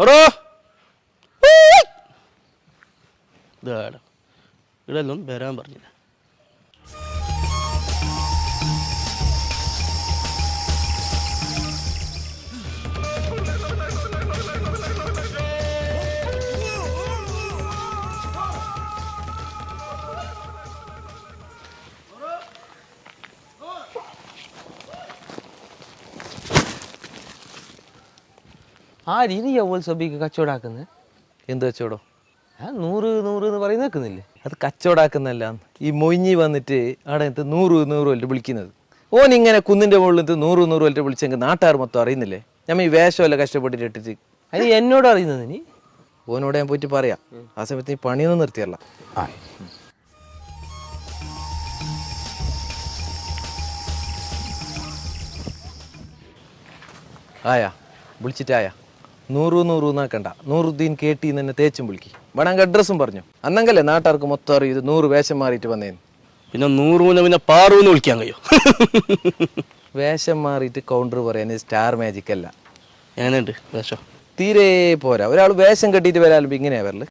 Auro ഇതാടാ ഇടല്ലൊന്നും വരാൻ പറഞ്ഞില്ല. ആ രീതി അവൾ സബിക്ക് കച്ചവടാക്കുന്നത് എന്ത് കച്ചവടം? 100 എന്ന് പറയുന്ന നിൽക്കുന്നില്ലേ? അത് കച്ചവടാക്കുന്നല്ല. ഈ മൊയ്ഞ്ഞി വന്നിട്ട് അവിടെ 100 വല്ലട്ട് വിളിക്കുന്നത്. ഓൻ ഇങ്ങനെ കുന്നിൻ്റെ മുകളിൽ 100 വല്ലട്ട് വിളിച്ചെങ്കിൽ നാട്ടുകാർ മൊത്തം അറിയുന്നില്ലേ? ഞാൻ ഈ വേഷമല്ല കഷ്ടപ്പെട്ടിട്ട് ഇട്ടിട്ട്. അത് എന്നോട് അറിയുന്നത് നീ? ഓനോട് ഞാൻ പോയിട്ട് പറയാം. ആ സമയത്ത് നീ പണിയൊന്നും നിർത്തിയല്ല. ആയാ വിളിച്ചിട്ടായാ 100 എന്നാക്കണ്ട. 100 കേട്ടി തന്നെ തേച്ചും വിളിക്കി. വേണമെങ്കിൽ അഡ്രസ്സും പറഞ്ഞു. അന്നെങ്കല്ലേ നാട്ടുകാർക്ക് മൊത്തം അറിയും 100 വേഷം മാറിയിട്ട് വന്നേന്ന്. പിന്നെ 100 പിന്നെ പാറൂന്ന് വിളിക്കാൻ കഴിയോ? വേഷം മാറിയിട്ട് കൗണ്ടർ പറയാൻ സ്റ്റാർ മാജിക് അല്ല. ഞാനുണ്ട് വേഷം തീരെ പോരാ. ഒരാൾ വേഷം കെട്ടിയിട്ട് വരാലും ഇങ്ങനെയാ വരല്.